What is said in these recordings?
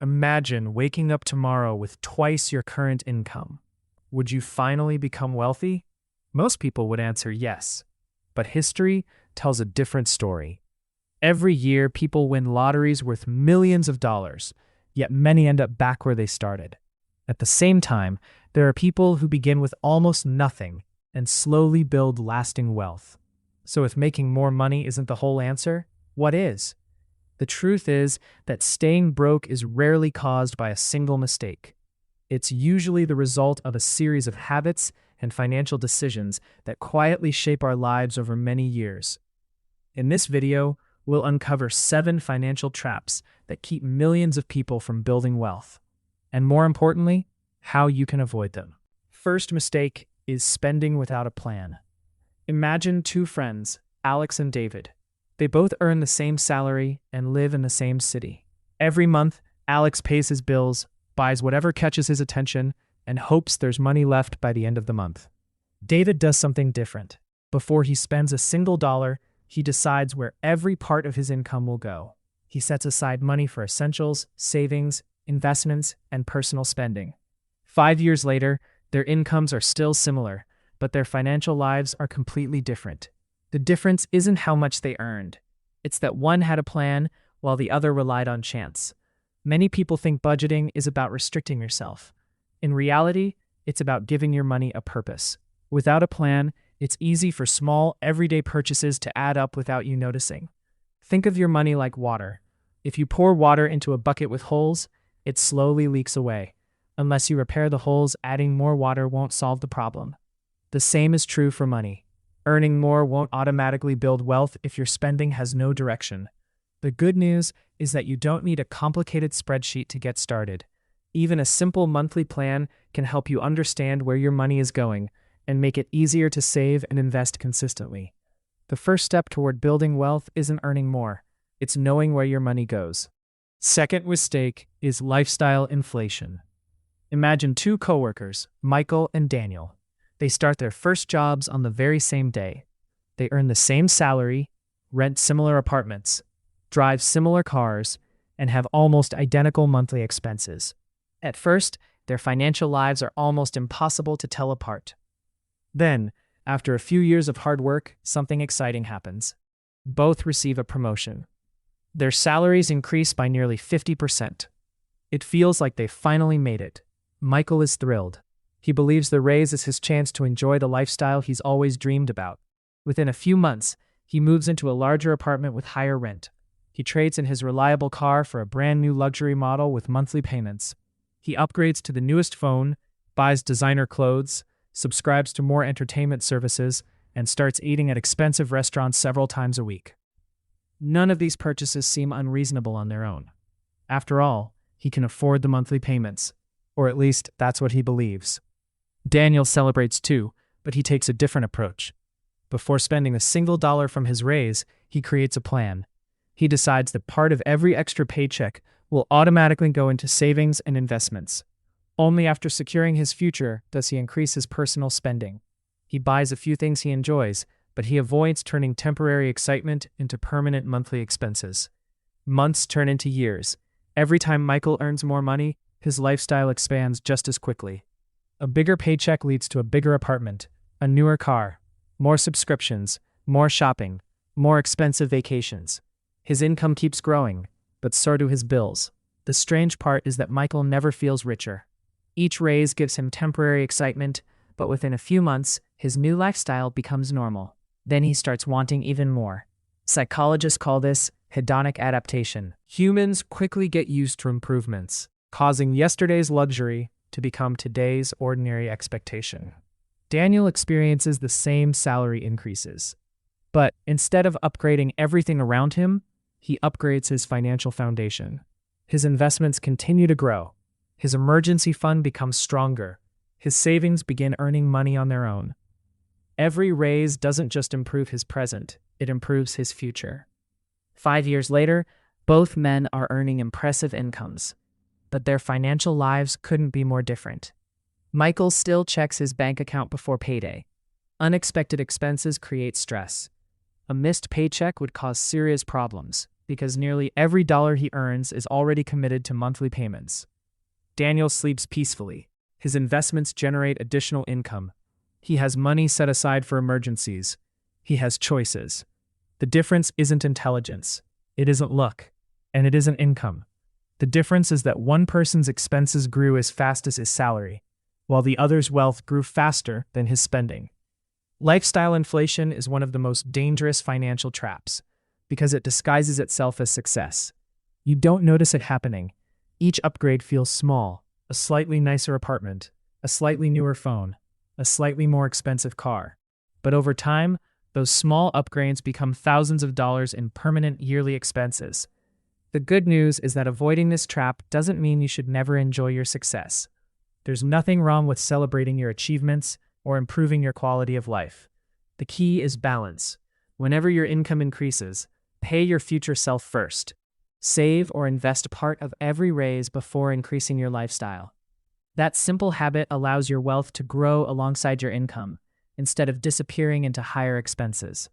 Imagine waking up tomorrow with twice your current income. Would you finally become wealthy? Most people would answer yes, but history tells a different story. Every year, people win lotteries worth millions of dollars, yet many end up back where they started. At the same time, there are people who begin with almost nothing and slowly build lasting wealth. So if making more money isn't the whole answer, what is? The truth is that staying broke is rarely caused by a single mistake. It's usually the result of a series of habits and financial decisions that quietly shape our lives over many years. In this video, we'll uncover 7 financial traps that keep millions of people from building wealth. And more importantly, how you can avoid them. First mistake is spending without a plan. Imagine 2 friends, Alex and David. They both earn the same salary and live in the same city. Every month, Alex pays his bills, buys whatever catches his attention, and hopes there's money left by the end of the month. David does something different. Before he spends a single dollar, he decides where every part of his income will go. He sets aside money for essentials, savings, investments, and personal spending. 5 years later, their incomes are still similar, but their financial lives are completely different. The difference isn't how much they earned. It's that one had a plan while the other relied on chance. Many people think budgeting is about restricting yourself. In reality, it's about giving your money a purpose. Without a plan, it's easy for small, everyday purchases to add up without you noticing. Think of your money like water. If you pour water into a bucket with holes, it slowly leaks away. Unless you repair the holes, adding more water won't solve the problem. The same is true for money. Earning more won't automatically build wealth if your spending has no direction. The good news is that you don't need a complicated spreadsheet to get started. Even a simple monthly plan can help you understand where your money is going and make it easier to save and invest consistently. The first step toward building wealth isn't earning more. It's knowing where your money goes. Second mistake is lifestyle inflation. Imagine 2 coworkers, Michael and Daniel. They start their first jobs on the very same day. They earn the same salary, rent similar apartments, drive similar cars, and have almost identical monthly expenses. At first, their financial lives are almost impossible to tell apart. Then, after a few years of hard work, something exciting happens. Both receive a promotion. Their salaries increase by nearly 50%. It feels like they've finally made it. Michael is thrilled. He believes the raise is his chance to enjoy the lifestyle he's always dreamed about. Within a few months, he moves into a larger apartment with higher rent. He trades in his reliable car for a brand new luxury model with monthly payments. He upgrades to the newest phone, buys designer clothes, subscribes to more entertainment services, and starts eating at expensive restaurants several times a week. None of these purchases seem unreasonable on their own. After all, he can afford the monthly payments, or at least that's what he believes. Daniel celebrates too, but he takes a different approach. Before spending a single dollar from his raise, he creates a plan. He decides that part of every extra paycheck will automatically go into savings and investments. Only after securing his future does he increase his personal spending. He buys a few things he enjoys, but he avoids turning temporary excitement into permanent monthly expenses. Months turn into years. Every time Michael earns more money, his lifestyle expands just as quickly. A bigger paycheck leads to a bigger apartment, a newer car, more subscriptions, more shopping, more expensive vacations. His income keeps growing, but so do his bills. The strange part is that Michael never feels richer. Each raise gives him temporary excitement, but within a few months, his new lifestyle becomes normal. Then he starts wanting even more. Psychologists call this hedonic adaptation. Humans quickly get used to improvements, causing yesterday's luxury to become today's ordinary expectation. Daniel experiences the same salary increases. But instead of upgrading everything around him, he upgrades his financial foundation. His investments continue to grow. His emergency fund becomes stronger. His savings begin earning money on their own. Every raise doesn't just improve his present, it improves his future. 5 years later, both men are earning impressive incomes. But their financial lives couldn't be more different. Michael still checks his bank account before payday. Unexpected expenses create stress. A missed paycheck would cause serious problems. because nearly every dollar he earns is already committed to monthly payments. Daniel sleeps peacefully. His investments generate additional income. He has money set aside for emergencies. He has choices. The difference isn't intelligence. It isn't luck. And it isn't income. The difference is that one person's expenses grew as fast as his salary, while the other's wealth grew faster than his spending. Lifestyle inflation is one of the most dangerous financial traps because it disguises itself as success. You don't notice it happening. Each upgrade feels small: a slightly nicer apartment, a slightly newer phone, a slightly more expensive car. But over time, those small upgrades become thousands of dollars in permanent yearly expenses. The good news is that avoiding this trap doesn't mean you should never enjoy your success. There's nothing wrong with celebrating your achievements or improving your quality of life. The key is balance. Whenever your income increases, pay your future self first. Save or invest a part of every raise before increasing your lifestyle. That simple habit allows your wealth to grow alongside your income, instead of disappearing into higher expenses.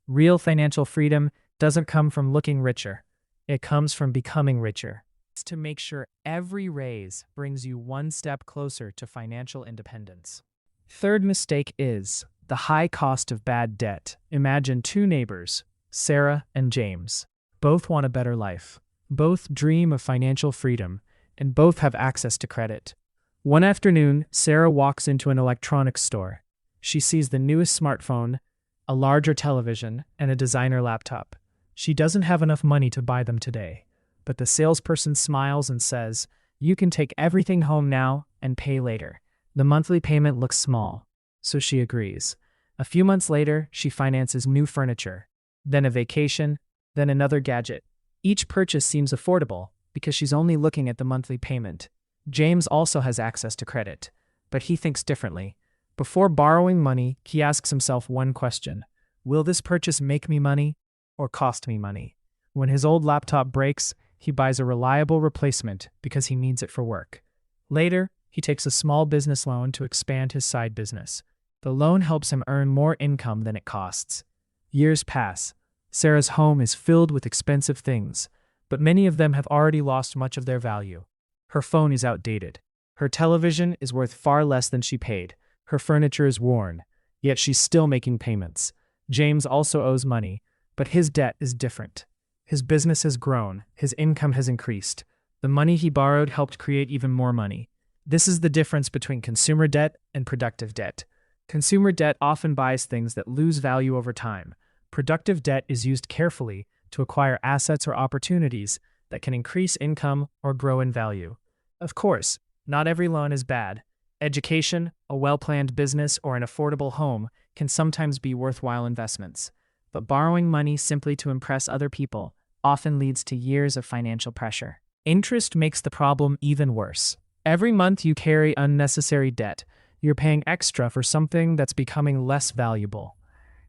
Real financial freedom doesn't come from looking richer. It comes from becoming richer. It's to make sure every raise brings you one step closer to financial independence. Third mistake is the high cost of bad debt. Imagine two neighbors, Sarah and James. Both want a better life. Both dream of financial freedom, and both have access to credit. One afternoon, Sarah walks into an electronics store. She sees the newest smartphone, a larger television, and a designer laptop. She doesn't have enough money to buy them today, but the salesperson smiles and says, "You can take everything home now and pay later." The monthly payment looks small, so she agrees. A few months later, she finances new furniture, then a vacation, then another gadget. Each purchase seems affordable because she's only looking at the monthly payment. James also has access to credit, but he thinks differently. Before borrowing money, he asks himself one question: will this purchase make me money or cost me money? When his old laptop breaks, he buys a reliable replacement because he needs it for work. Later, he takes a small business loan to expand his side business. The loan helps him earn more income than it costs. Years pass. Sarah's home is filled with expensive things, but many of them have already lost much of their value. Her phone is outdated. Her television is worth far less than she paid. Her furniture is worn, yet she's still making payments. James also owes money, but his debt is different. His business has grown. His income has increased. The money he borrowed helped create even more money. This is the difference between consumer debt and productive debt. Consumer debt often buys things that lose value over time. Productive debt is used carefully to acquire assets or opportunities that can increase income or grow in value. Of course, not every loan is bad. Education, a well-planned business, or an affordable home can sometimes be worthwhile investments. But borrowing money simply to impress other people often leads to years of financial pressure. Interest makes the problem even worse. Every month you carry unnecessary debt. You're paying extra for something that's becoming less valuable.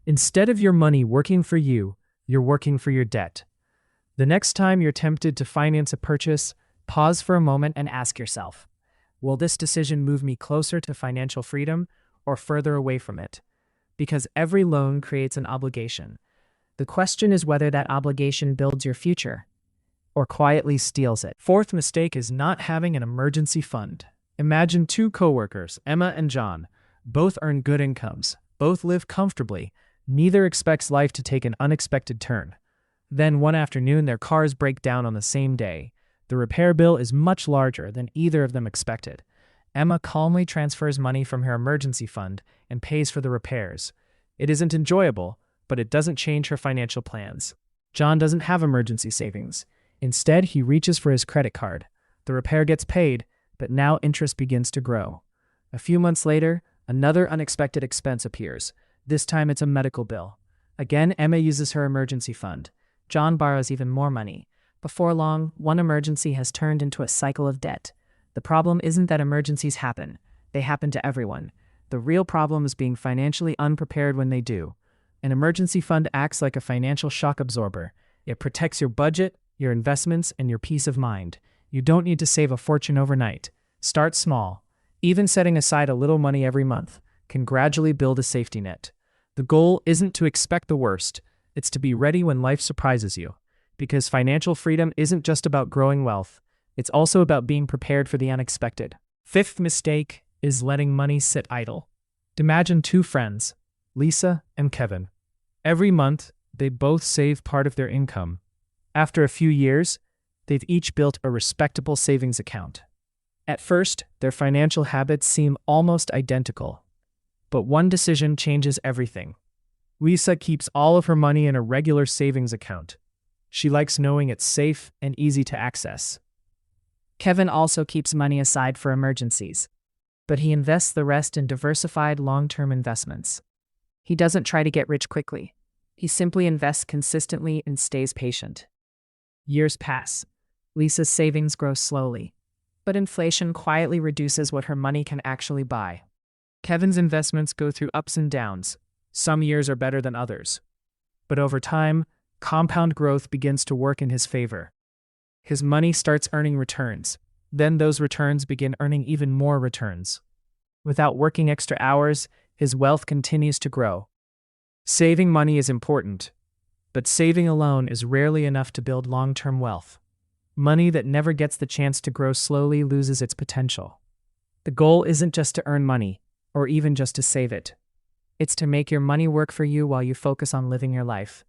Instead of your money working for you, you're working for your debt. The next time you're tempted to finance a purchase, pause for a moment and ask yourself, will this decision move me closer to financial freedom or further away from it? Because every loan creates an obligation. The question is whether that obligation builds your future or quietly steals it. Fourth mistake is not having an emergency fund. Imagine two coworkers, Emma and John. Both earn good incomes. Both live comfortably. Neither expects life to take an unexpected turn. Then one afternoon, their cars break down on the same day. The repair bill is much larger than either of them expected. Emma calmly transfers money from her emergency fund and pays for the repairs. It isn't enjoyable, but it doesn't change her financial plans. John doesn't have emergency savings. Instead, he reaches for his credit card. The repair gets paid, but now interest begins to grow. A few months later, another unexpected expense appears. This time it's a medical bill. Again, Emma uses her emergency fund. John borrows even more money. Before long, one emergency has turned into a cycle of debt. The problem isn't that emergencies happen. They happen to everyone. The real problem is being financially unprepared when they do. An emergency fund acts like a financial shock absorber. It protects your budget, your investments, and your peace of mind. You don't need to save a fortune overnight. Start small. Even setting aside a little money every month can gradually build a safety net. The goal isn't to expect the worst. It's to be ready when life surprises you. because financial freedom isn't just about growing wealth, it's also about being prepared for the unexpected. Fifth mistake is letting money sit idle. Imagine two friends, Lisa and Kevin. Every month, they both save part of their income. After a few years, they've each built a respectable savings account. At first, their financial habits seem almost identical. But one decision changes everything. Lisa keeps all of her money in a regular savings account. She likes knowing it's safe and easy to access. Kevin also keeps money aside for emergencies, but he invests the rest in diversified long-term investments. He doesn't try to get rich quickly. He simply invests consistently and stays patient. Years pass. Lisa's savings grow slowly, but inflation quietly reduces what her money can actually buy. Kevin's investments go through ups and downs. Some years are better than others. But over time, compound growth begins to work in his favor. His money starts earning returns. Then those returns begin earning even more returns. Without working extra hours, his wealth continues to grow. Saving money is important, but saving alone is rarely enough to build long-term wealth. Money that never gets the chance to grow slowly loses its potential. The goal isn't just to earn money, or even just to save it. It's to make your money work for you while you focus on living your life.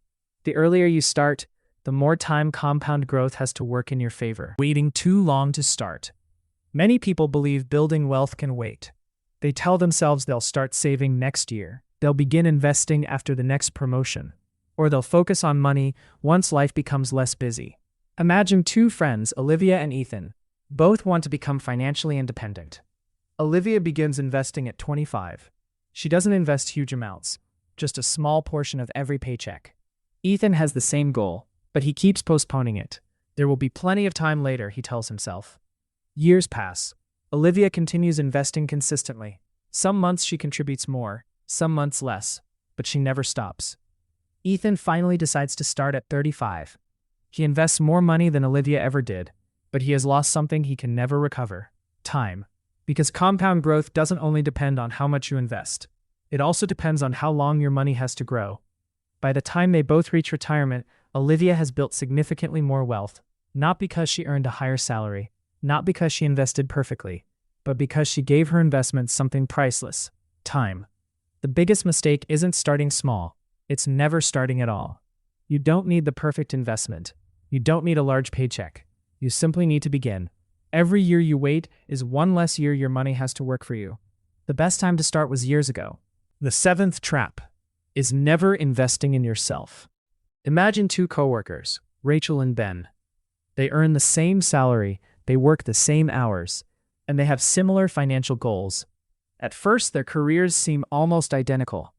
The earlier you start, the more time compound growth has to work in your favor. Waiting too long to start. Many people believe building wealth can wait. They tell themselves they'll start saving next year, they'll begin investing after the next promotion, or they'll focus on money once life becomes less busy. Imagine two friends, Olivia and Ethan. Both want to become financially independent. Olivia begins investing at 25. She doesn't invest huge amounts, just a small portion of every paycheck. Ethan has the same goal, but he keeps postponing it. There will be plenty of time later, he tells himself. Years pass. Olivia continues investing consistently. Some months she contributes more, some months less, but she never stops. Ethan finally decides to start at 35. He invests more money than Olivia ever did, but he has lost something he can never recover: time. Because compound growth doesn't only depend on how much you invest. It also depends on how long your money has to grow. By the time they both reach retirement, Olivia has built significantly more wealth, not because she earned a higher salary, not because she invested perfectly, but because she gave her investments something priceless: time. The biggest mistake isn't starting small, it's never starting at all. You don't need the perfect investment. You don't need a large paycheck. You simply need to begin. Every year you wait is one less year your money has to work for you. The best time to start was years ago. The seventh trap is never investing in yourself. Imagine two coworkers, Rachel and Ben. They earn the same salary, they work the same hours, and they have similar financial goals. At first, their careers seem almost identical.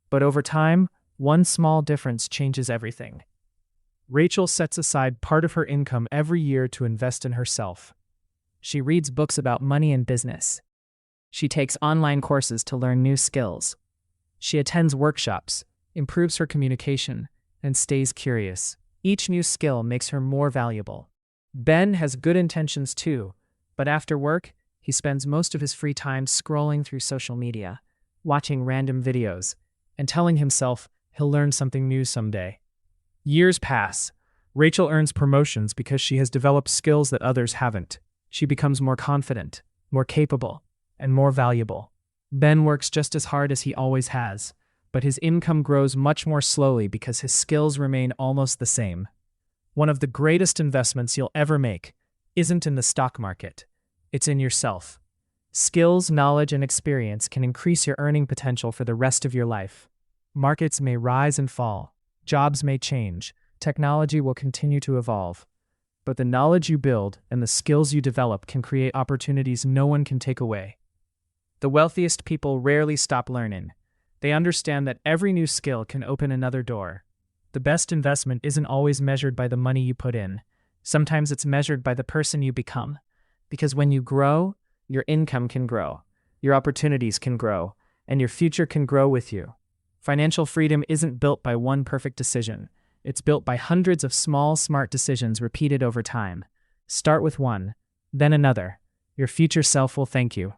But over time, one small difference changes everything. Rachel sets aside part of her income every year to invest in herself. She reads books about money and business. She takes online courses to learn new skills. She attends workshops, improves her communication, and stays curious. Each new skill makes her more valuable. Ben has good intentions too, but after work, he spends most of his free time scrolling through social media, watching random videos, and telling himself he'll learn something new someday. Years pass. Rachel earns promotions because she has developed skills that others haven't. She becomes more confident, more capable, and more valuable. Ben works just as hard as he always has, but his income grows much more slowly because his skills remain almost the same. One of the greatest investments you'll ever make isn't in the stock market. It's in yourself. Skills, knowledge, and experience can increase your earning potential for the rest of your life. Markets may rise and fall. Jobs may change. Technology will continue to evolve. But the knowledge you build and the skills you develop can create opportunities no one can take away. The wealthiest people rarely stop learning. They understand that every new skill can open another door. The best investment isn't always measured by the money you put in. Sometimes it's measured by the person you become. Because when you grow, your income can grow, your opportunities can grow, and your future can grow with you. Financial freedom isn't built by one perfect decision. It's built by hundreds of small, smart decisions repeated over time. Start with one, then another. Your future self will thank you.